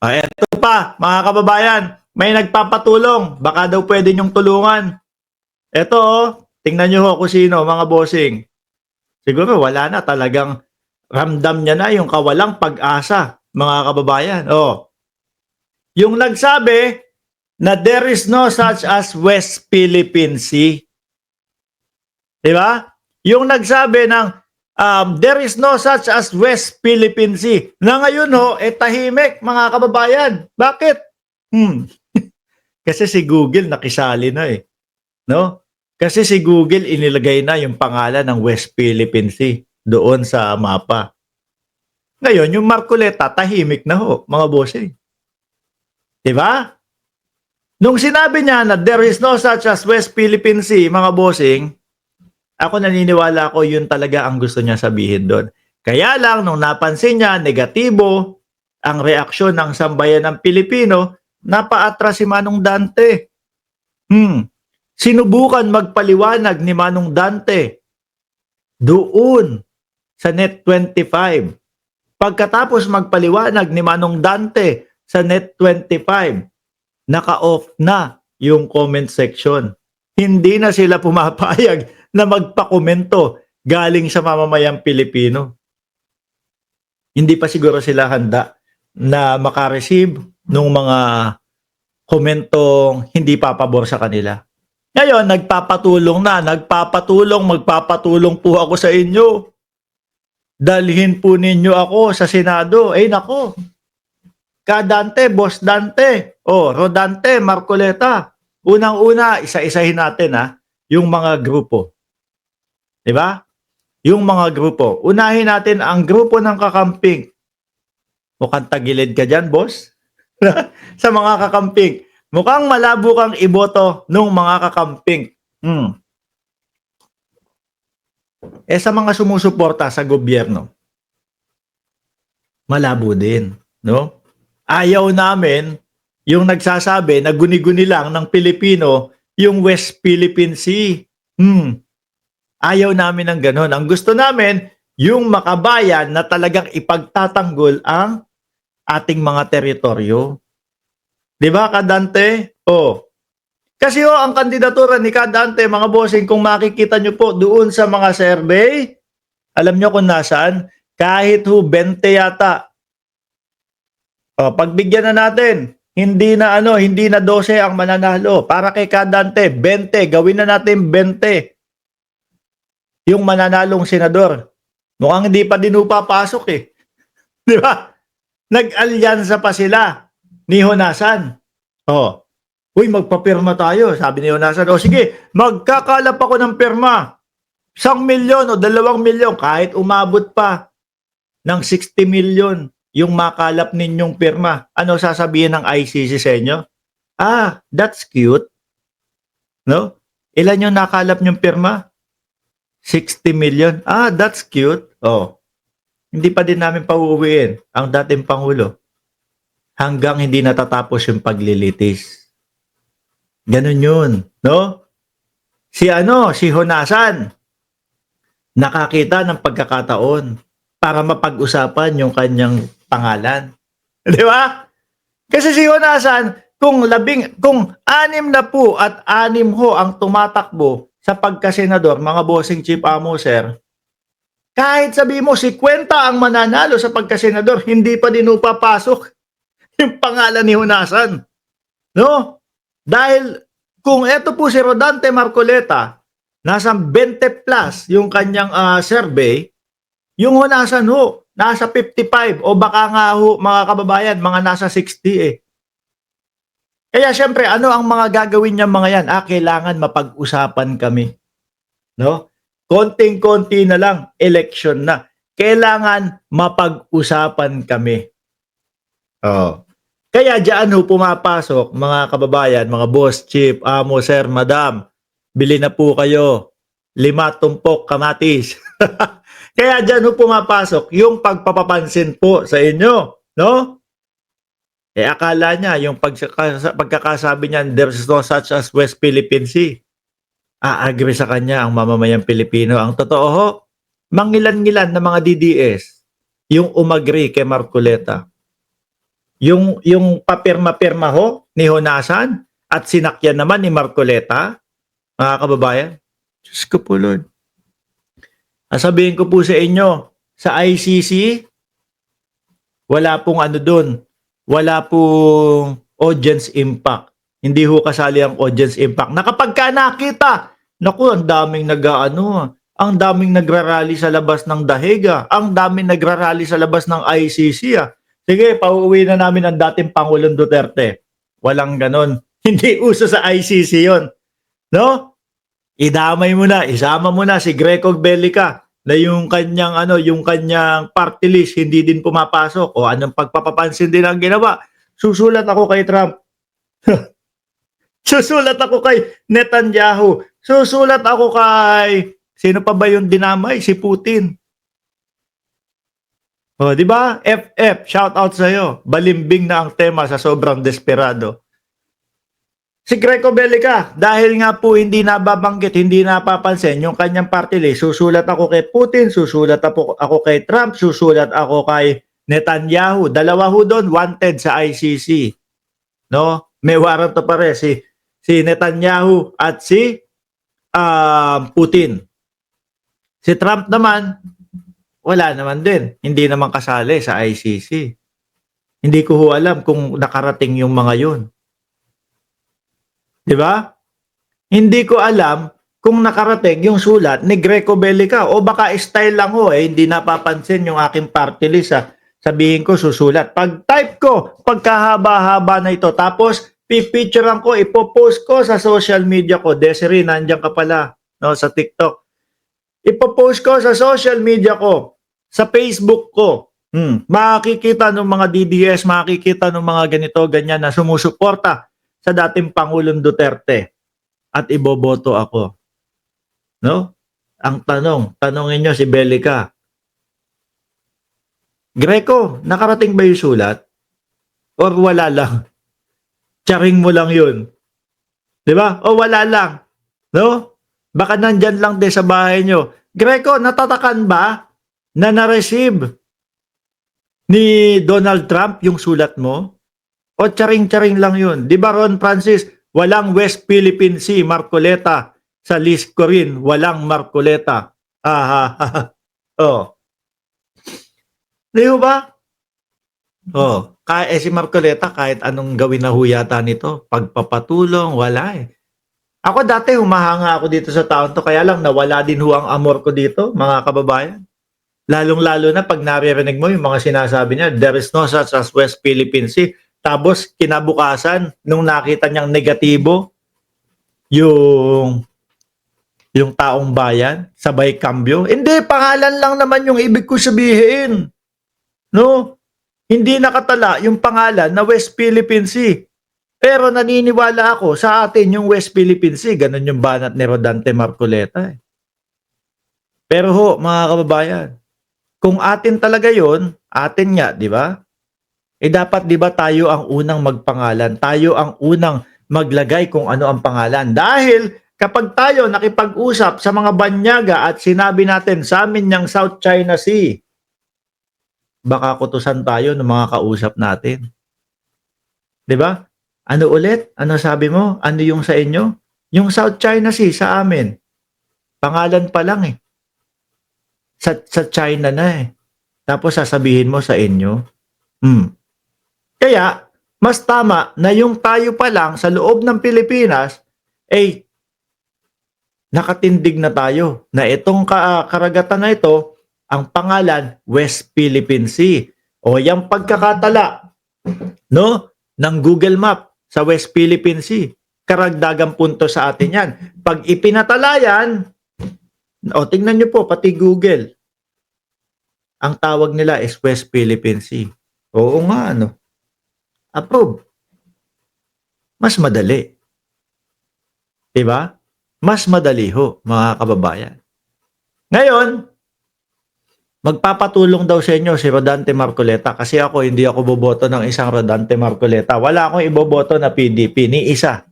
Eto pa, mga kababayan, may nagpapatulong. Baka daw pwede nyong tulungan. Eto, tingnan nyo ho kung sino, mga bossing. Siguro wala na, talagang ramdam niya na yung kawalang pag-asa, mga kababayan. Yung nagsabi na there is no such as West Philippine Sea. Diba? Yung nagsabi ng there is no such as West Philippine Sea. Na ngayon ho, tahimik, mga kababayan. Bakit? Kasi si Google nakisali na eh. No? Kasi si Google inilagay na yung pangalan ng West Philippine Sea doon sa mapa. Ngayon, yung Marcoleta, tahimik na ho, mga bossing. Diba? Nung sinabi niya na there is no such as West Philippine Sea, mga bossing, ako naniniwala ko yun talaga ang gusto niya sabihin doon. Kaya lang, nung napansin niya, negatibo ang reaksyon ng sambayan ng Pilipino, napaatras si Manong Dante. Sinubukan magpaliwanag ni Manong Dante doon sa Net25. Pagkatapos magpaliwanag ni Manong Dante sa Net25, naka-off na yung comment section. Hindi na sila pumapayag na magpakomento galing sa mamamayang Pilipino. Hindi pa siguro sila handa na makareceive ng mga komentong hindi papabor sa kanila. Ngayon, magpapatulong po ako sa inyo. Dalhin po ninyo ako sa Senado. Nako. Dante, Boss Dante, Rodante, Marcoleta. Unang-una, isa-isahin natin yung mga grupo. Diba? Yung mga grupo. Unahin natin ang grupo ng kakamping. Mukhang tagilid ka dyan, boss. Sa mga kakamping. Mukhang malabo kang iboto ng mga kakamping. Sa mga sumusuporta sa gobyerno, malabo din. No? Ayaw namin yung nagsasabi na guni-guni lang ng Pilipino yung West Philippine Sea. Ayaw namin ng ganon. Ang gusto namin, yung makabayan na talagang ipagtatanggol ang ating mga teritoryo. Diba, Kadante? Kasi ang kandidatura ni Kadante, mga bossing, kung makikita nyo po doon sa mga survey, alam nyo kung nasaan? Kahit 20 yata. Pagbigyan na natin, hindi na 12 ang mananalo. Para kay Kadante, 20. Gawin na natin 20. Yung mananalong senador. Mukhang hindi pa din papasok eh. Di ba? Nag-alyansa pa sila ni Honasan. Uy, magpapirma tayo. Sabi ni Honasan, sige, magkakalap ako ng pirma. 1 milyon o 2 milyon, kahit umabot pa ng 60 milyon yung makalap ninyong pirma. Ano sasabihin ng ICC sa inyo? That's cute. No? Ilan yung nakalap nyong pirma? 60 million. That's cute. Hindi pa din namin pauuwiin ang dating Pangulo hanggang hindi natatapos yung paglilitis. Ganun yun. No? Si Honasan, nakakita ng pagkakataon para mapag-usapan yung kanyang pangalan. Di ba? Kasi si Honasan, kung 6 na po at 6 ho ang tumatakbo sa pagkasenador, mga bossing Chief Amo, sir, kahit sabi mo 50 ang mananalo sa pagkasenador, hindi pa din papasok yung pangalan ni Honasan. No? Dahil kung eto po si Rodante Marcoleta, nasa 20 plus yung kanyang survey, yung Honasan ho, nasa 55 o baka nga ho, mga kababayan, mga nasa 60 eh. Kaya syempre, ano ang mga gagawin niya mga yan? Kailangan mapag-usapan kami. No? Konting-konti na lang, election na. Kailangan mapag-usapan kami. Kaya diyan ho pumapasok, mga kababayan, mga boss, chief, amo, sir, madam, bili na po kayo. 5 tumpok kamatis. Kaya diyan ho pumapasok yung pagpapapansin po sa inyo. No? Akala niya, yung pagkakasabi niya, there's no such as West Philippine Sea. Agree sa kanya ang mamamayang Pilipino. Ang totoo ho, mangilan-ngilan na mga DDS yung umagree kay Marcoleta. Yung papirma-pirma ho ni Honasan at sinakyan naman ni Marcoleta, mga kababayan. Diyos ko po, Lord. Sabihin ko po sa inyo, sa ICC, wala pong ano doon. Wala pong audience impact. Hindi ho kasali ang audience impact. Na kapag ka nakita, naku, ang daming ang daming nagrarally sa labas ng Dahiga, ang daming nagrarally sa labas ng ICC. Sige, pauwi na namin ang dating Pangulong Duterte. Walang ganon. Hindi uso sa ICC yon, no? Idamay mo na, isama mo na si Greco Bellica na yung kanyang party list hindi din pumapasok o anong pagpapapansin din ang ginawa. Susulat ako kay Trump. Susulat ako kay Netanyahu. Susulat ako kay sino pa ba yung dinamay? Si Putin. O, di ba? FF, shout out sa iyo. Balimbing na ang tema sa sobrang desperado. Si Greco Bellica, dahil nga po hindi nababanggit, hindi napapansin yung kanyang party list, susulat ako kay Putin, susulat ako kay Trump, susulat ako kay Netanyahu. Dalawa ho doon, wanted sa ICC. No? May warrant to pare, si Netanyahu at si Putin. Si Trump naman, wala naman din. Hindi naman kasali sa ICC. Hindi ko ho alam kung nakarating yung mga yun. Di ba? Hindi ko alam kung nakarating yung sulat ni Greco Bellica o baka style lang ho hindi napapansin yung aking party list Sabihin ko susulat. Pag type ko, pagkahaba-haba na ito, tapos pipicturean ko, ipopost ko sa social media ko. Desiree, nandiyan ka pala, no, sa TikTok. Ipopost ko sa social media ko, sa Facebook ko. Makikita ng mga DDS, makikita ng mga ganito, ganyan na sumusuporta sa dating Pangulong Duterte at iboboto ako. No? Ang tanongin nyo si Bellica, Greco, nakarating ba yung sulat? Or wala lang? Charing mo lang yun. Di ba? O wala lang. No? Baka nandyan lang din sa bahay nyo. Greco, natatakan ba na na-receive ni Donald Trump yung sulat mo? O charing-charing lang yun. Di ba Ron Francis, walang West Philippine Sea, Marcoleta. Sa list ko rin, walang Marcoleta. Oh. Di ba? Oh, si Marcoleta, kahit anong gawin na huyata nito, pagpapatulong, wala eh. Ako dati, humahanga ako dito sa taon to, kaya lang nawala din ho ang amor ko dito, mga kababayan. Lalong-lalo na pag naririnig mo yung mga sinasabi niya, there is no such as West Philippine Sea. Tapos kinabukasan, nung nakita niyang negatibo, yung taong bayan, sabay kambyo. Hindi, pangalan lang naman yung ibig ko sabihin. No? Hindi nakatala yung pangalan na West Philippine Sea. Pero naniniwala ako sa atin yung West Philippine Sea. Ganun yung banat ni Rodante Marcoleta. Pero ho, mga kababayan, kung atin talaga yon, atin nga, di ba? Dapat di ba tayo ang unang magpangalan? Tayo ang unang maglagay kung ano ang pangalan. Dahil kapag tayo nakipag-usap sa mga banyaga at sinabi natin sa amin niyang South China Sea, baka kutusan tayo ng mga kausap natin. Di ba? Ano ulit? Ano sabi mo? Ano yung sa inyo? Yung South China Sea sa amin. Pangalan pa lang eh. Sa China na eh. Tapos sasabihin mo sa inyo. Kaya, mas tama na yung tayo pa lang sa loob ng Pilipinas, nakatindig na tayo na itong karagatan na ito, ang pangalan, West Philippine Sea. O yung pagkakatala, no, ng Google Map sa West Philippine Sea. Karagdagang punto sa atin yan. Pag ipinatala yan, tingnan nyo po, pati Google, ang tawag nila is West Philippine Sea. Oo nga, approve. Mas madali. Diba? Mas madali ho, mga kababayan. Ngayon, magpapatulong daw sa inyo si Rodante Marcoleta kasi hindi ako boboto ng isang Rodante Marcoleta. Wala akong iboboto na PDP, ni isa.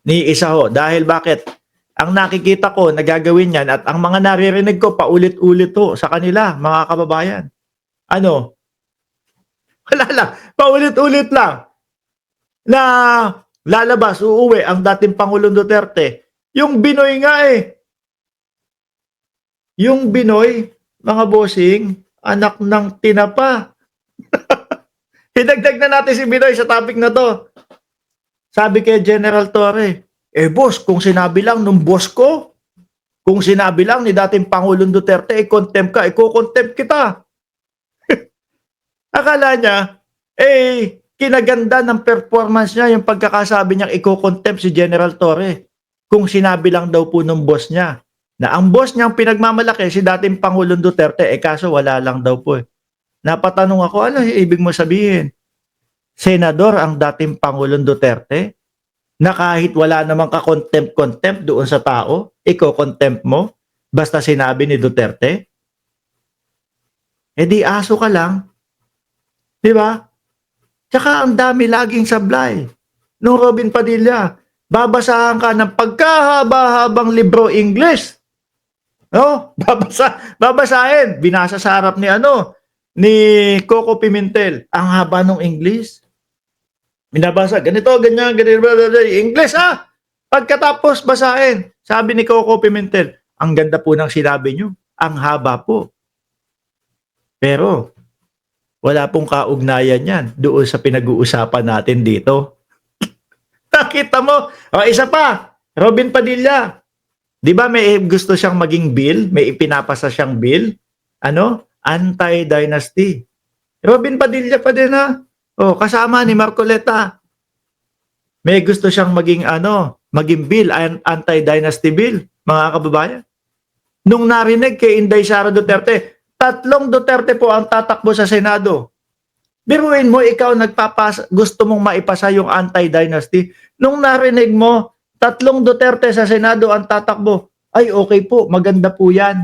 Ni isa ho. Dahil bakit? Ang nakikita ko na gagawin yan at ang mga naririnig ko paulit-ulit ho sa kanila, mga kababayan. Wala lang, paulit-ulit lang na lalabas, uuwi ang dating Pangulong Duterte. Yung Binoy nga eh. Yung Binoy, mga bossing, anak ng tinapa. Idagdag na natin si Binoy sa topic na to. Sabi kay General Torre, boss, kung sinabi lang nung boss ko, kung sinabi lang ni dating Pangulong Duterte, i-contempt ka, i-contempt kita. Akala niya, kinaganda ng performance niya yung pagkakasabi niyang i-contempt si General Torre. Kung sinabi lang daw po nung boss niya, na ang boss niyang pinagmamalaki si dating Pangulong Duterte, kaso wala lang daw po. Napatanong ako, ano ibig mo sabihin? Senador ang dating Pangulong Duterte? Na kahit wala namang ka-contempt doon sa tao, iko-contempt mo basta sinabi ni Duterte? Di aso ka lang. Di ba? Tsaka ang dami laging sablay. Nung Robin Padilla, babasahan ka ng pagkahaba-habang libro English. No? Babasahin. Binasa sa harap ni Coco Pimentel. Ang haba ng English. Binabasa, ganito, ganyan, ganyan, English Pagkatapos basahin, sabi ni Coco Pimentel, ang ganda po ng sinabi nyo, ang haba po. Pero, wala pong kaugnayan yan doon sa pinag-uusapan natin dito. Nakita mo? Isa pa, Robin Padilla. Di ba may gusto siyang maging bill? May ipinapasa siyang bill? Anti-dynasty. Robin Padilla pa din kasama ni Marcoleta. May gusto siyang maging bill, anti-dynasty bill, mga kababayan. Nung narinig kay Inday Sara Duterte, 3 Duterte po ang tatakbo sa Senado. Biruin mo, ikaw gusto mong maipasa yung anti-dynasty. Nung narinig mo, 3 Duterte sa Senado ang tatakbo. Ay, okay po, maganda po yan.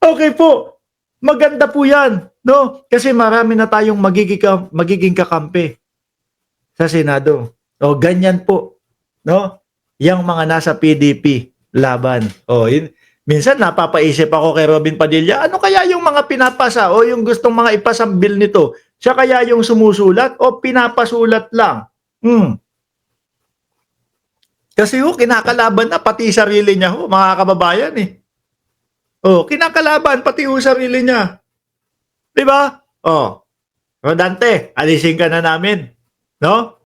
Okay po, maganda po yan. No? Kasi marami na tayong magiging kakampi sa Senado. Ganyan po. No? Yang mga nasa PDP laban. Minsan napapaisip ako kay Robin Padilla, ano kaya yung mga pinapasa o yung gustong mga ipasang bill nito? Siya kaya yung sumusulat o pinapasulat lang? Kasi kinakalaban na pati sarili niya mga kababayan eh. Kinakalaban pati sarili niya. 'Di ba? Rodante, alisin ka na namin. No?